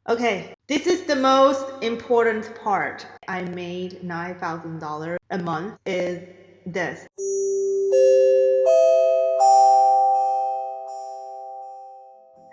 Okay, this is the most important part. I made $9,000 a month is this.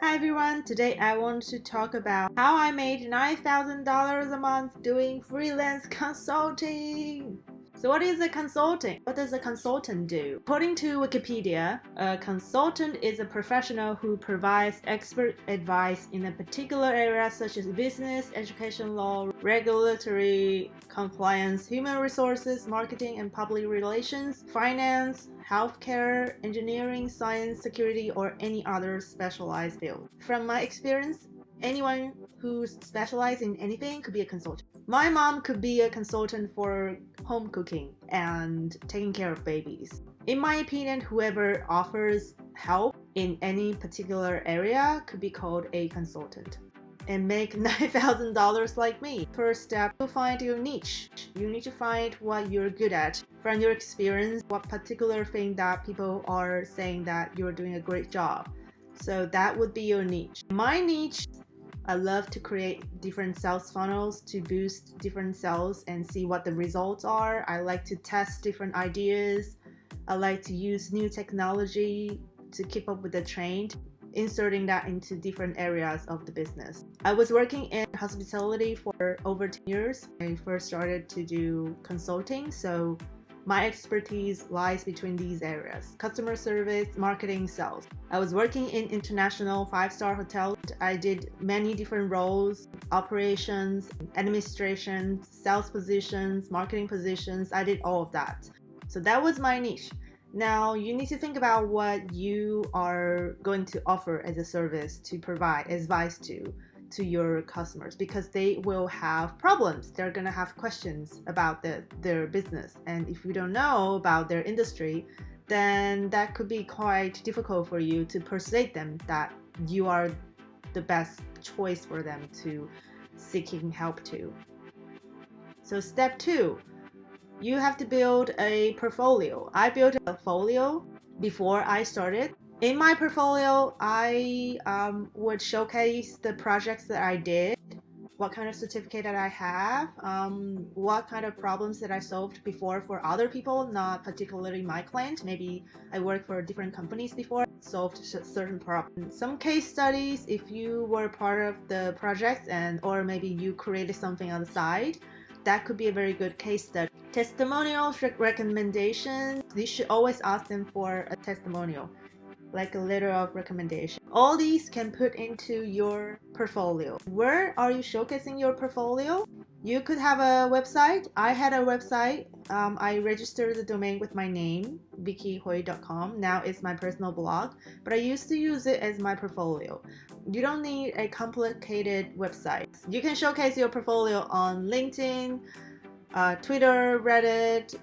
Hi everyone, today I want to talk about how I made $9,000 a month doing freelance consulting. So what is a consulting? What does a consultant do? According to Wikipedia, a consultant is a professional who provides expert advice in a particular area such as business, education law, regulatory compliance, human resources, marketing and public relations, finance, healthcare, engineering, science, security, or any other specialized field. From my experience, anyone who specializes in anything could be a consultant. My mom could be a consultant for home cooking and taking care of babies. In my opinion, whoever offers help in any particular area could be called a consultant and make $9,000 like me. First step, to find your niche. You need to find what you're good at. From your experience, what particular thing that people are saying that you're doing a great job. So that would be your niche. My niche, I love to create different sales funnels to boost different sales and see what the results are. I like to test different ideas. I like to use new technology to keep up with the trend, inserting that into different areas of the business. I was working in hospitality for over 10 years. I first started to do consulting, so my expertise lies between these areas: customer service, marketing, sales. I was working in international 5-star hotels. I did many different roles: operations, administration, sales positions, marketing positions. I did all of that. So that was my niche. Now you need to think about what you are going to offer as a service to provide advice to your customers, because they will have problems. They're going to have questions about their business, and if you don't know about their industry, then that could be quite difficult for you to persuade them that you are the best choice for them to seeking help to. So step 2, you have to build a portfolio. I built a portfolio before I started. In my portfolio, I would showcase the projects that I did, what kind of certificate that I have, what kind of problems that I solved before for other people, not particularly my client. Maybe I worked for different companies before, solved certain problems. Some case studies, if you were part of the project or maybe you created something on the side, that could be a very good case study. Testimonials, recommendations, you should always ask them for a testimonial, like a letter of recommendation. All these can put into your portfolio. Where are you showcasing your portfolio? You could have a website. I had a website. I registered the domain with my name, vickyhui.com. Now it's my personal blog, but I used to use it as my portfolio. You don't need a complicated website. You can showcase your portfolio on LinkedIn, Twitter, Reddit,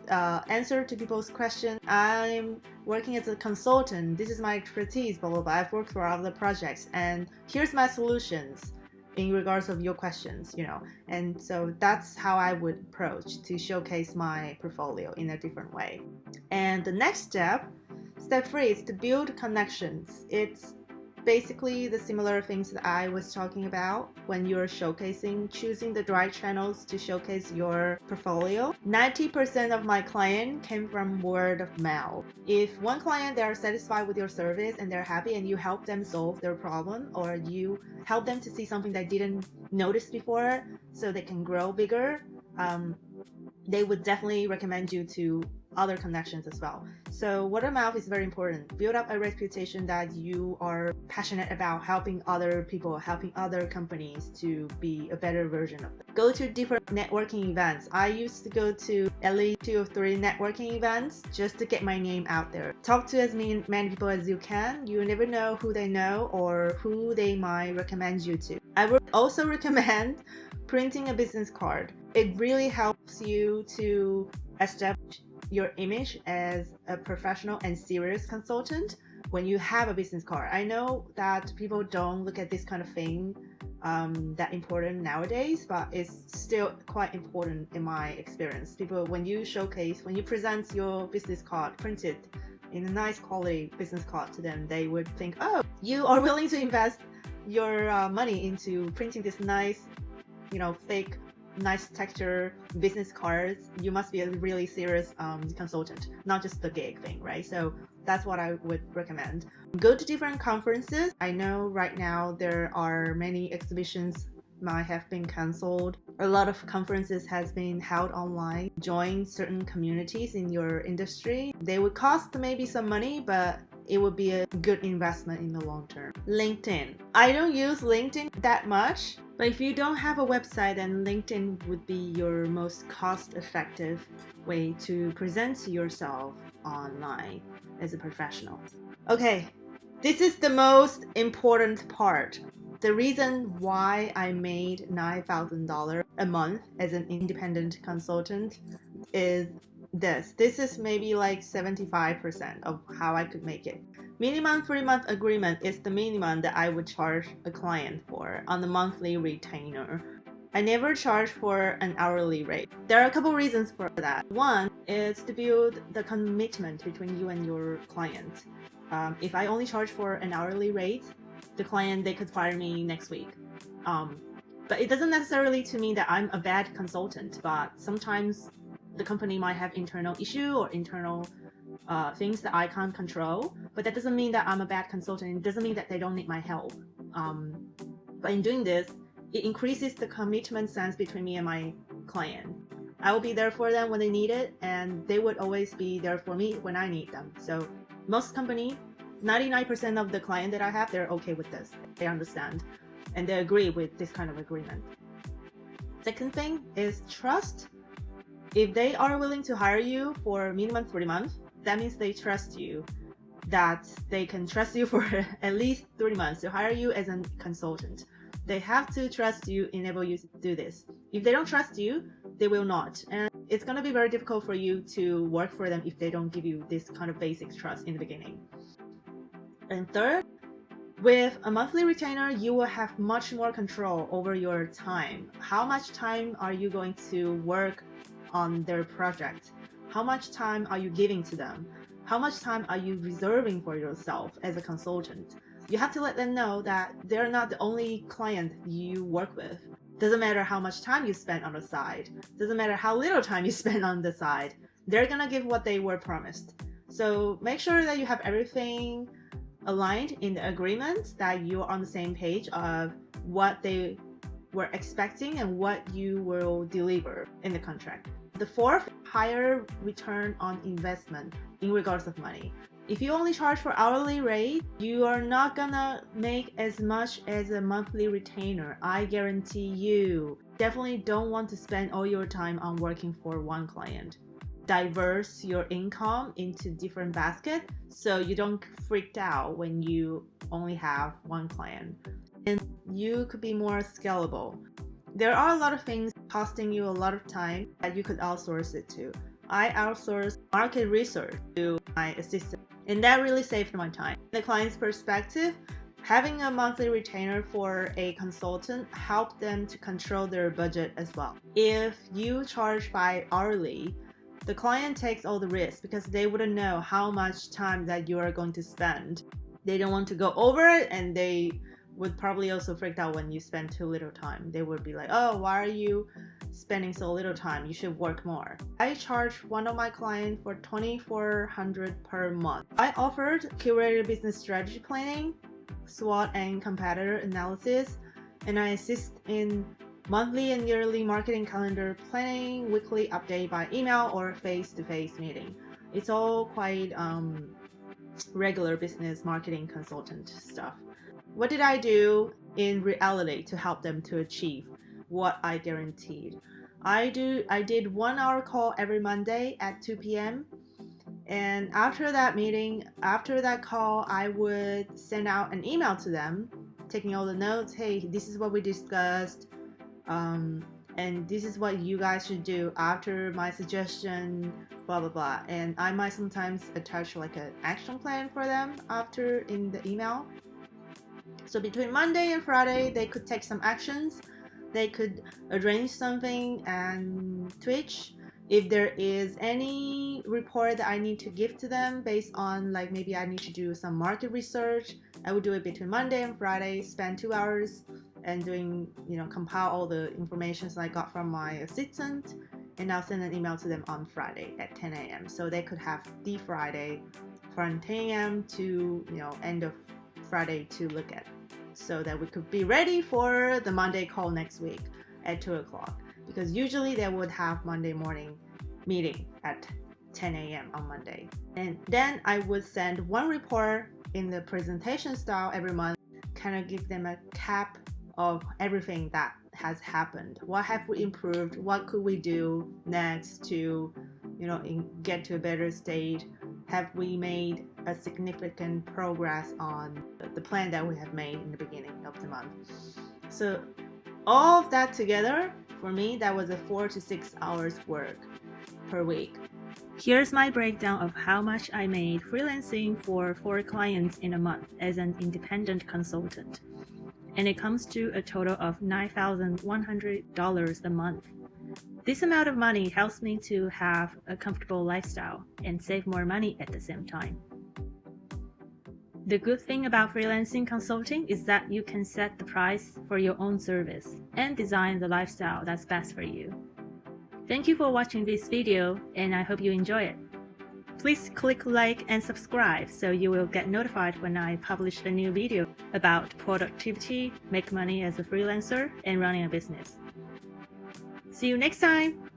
answer to people's questions. I'm working as a consultant. This is my expertise, blah, blah, blah. I've worked for other projects, and here's my solutions in regards of your questions, And so that's how I would approach to showcase my portfolio in a different way. And the next step 3, is to build connections. It's basically the similar things that I was talking about when you're showcasing, choosing the right channels to showcase your portfolio. 90% of my client came from word of mouth. If one client, they are satisfied with your service and they're happy and you help them solve their problem, or you help them to see something they didn't notice before so they can grow bigger, they would definitely recommend you to other connections as well. So word of mouth is very important. Build up a reputation that you are passionate about helping other people, helping other companies to be a better version of them. Go to different networking events. I used to go to at least 2 or 3 networking events just to get my name out there. Talk to as many people as you can. You never know who they know or who they might recommend you to. I would also recommend printing a business card. It really helps you to establish your image as a professional and serious consultant when you have a business card. I know that people don't look at this kind of thing that important nowadays, but it's still quite important in my experience. People, when you present your business card printed in a nice quality business card to them, they would think, oh, you are willing to invest your money into printing this nice, fake, nice texture business cards, you must be a really serious consultant, not just the gig thing, right? So that's what I would recommend. Go to different conferences. I know right now there are many exhibitions might have been cancelled. A lot of conferences has been held online. Join certain communities in your industry. They would cost maybe some money, but it would be a good investment in the long term. LinkedIn. I don't use LinkedIn that much, but if you don't have a website, then LinkedIn would be your most cost-effective way to present yourself online as a professional. Okay, this is the most important part. The reason why I made $9,000 a month as an independent consultant is this. This is maybe like 75% of how I could make it. Minimum 3-month agreement is the minimum that I would charge a client for on the monthly retainer. I never charge for an hourly rate. There are a couple reasons for that. One is to build the commitment between you and your client. If I only charge for an hourly rate, the client, they could fire me next week. But it doesn't necessarily to mean that I'm a bad consultant, but sometimes the company might have internal issue or internal things that I can't control. But that doesn't mean that I'm a bad consultant. It doesn't mean that they don't need my help. But in doing this, it increases the commitment sense between me and my client. I will be there for them when they need it, and they would always be there for me when I need them. So most company, 99% of the client that I have, they're okay with this. They understand and they agree with this kind of agreement. Second thing is trust. If they are willing to hire you for minimum 3 months, that means they trust you, that they can trust you for at least 3 months to hire you as a consultant. They have to trust you, enable you to do this. If they don't trust you, they will not. And it's going to be very difficult for you to work for them if they don't give you this kind of basic trust in the beginning. And third, with a monthly retainer, you will have much more control over your time. How much time are you going to work on their project? How much time are you giving to them? How much time are you reserving for yourself as a consultant? You have to let them know that they're not the only client you work with. Doesn't matter how much time you spend on the side. Doesn't matter how little time you spend on the side. They're gonna give what they were promised. So make sure that you have everything aligned in the agreement, that you're on the same page of what they were expecting and what you will deliver in the contract. The fourth, higher return on investment in regards of money. If you only charge for hourly rate, you are not gonna make as much as a monthly retainer. I guarantee you. Definitely don't want to spend all your time on working for one client. Diverse your income into different baskets so you don't freak out when you only have one client. And you could be more scalable. There are a lot of things costing you a lot of time that you could outsource it to. I outsource market research to my assistant, and that really saved my time. From the client's perspective, having a monthly retainer for a consultant helped them to control their budget as well. If you charge by hourly, the client takes all the risk because they wouldn't know how much time that you are going to spend. They don't want to go over it, and they would probably also freak out when you spend too little time. They would be like, oh, why are you spending so little time? You should work more. I charged one of my clients for $2,400 per month. I offered curated business strategy planning, SWOT and competitor analysis, and I assist in monthly and yearly marketing calendar planning, weekly update by email or face-to-face meeting. It's all quite regular business marketing consultant stuff. What did I do in reality to help them to achieve what I guaranteed? I did 1 hour call every Monday at 2 p.m. And after that meeting, after that call, I would send out an email to them, taking all the notes. Hey, this is what we discussed. And this is what you guys should do after my suggestion, blah, blah, blah. And I might sometimes attach like an action plan for them after in the email. So between Monday and Friday, they could take some actions. They could arrange something and Twitch. If there is any report that I need to give to them based on like maybe I need to do some market research, I would do it between Monday and Friday, spend 2 hours and doing, compile all the information I got from my assistant, and I'll send an email to them on Friday at 10 a.m. So they could have the Friday from 10 a.m. to, end of Friday to look at, so that we could be ready for the Monday call next week at 2 o'clock. Because usually they would have Monday morning meeting at 10 a.m. on Monday. And then I would send one report in the presentation style every month, kind of give them a cap of everything that has happened. What have we improved? What could we do next to, get to a better state? Have we made a significant progress on the plan that we have made in the beginning of the month? So all of that together, for me, that was a 4 to 6 hours work per week. Here's my breakdown of how much I made freelancing for 4 clients in a month as an independent consultant. And it comes to a total of $9,100 a month. This amount of money helps me to have a comfortable lifestyle and save more money at the same time. The good thing about freelancing consulting is that you can set the price for your own service and design the lifestyle that's best for you. Thank you for watching this video, and I hope you enjoy it. Please click like and subscribe so you will get notified when I publish a new video about productivity, make money as a freelancer, and running a business. See you next time!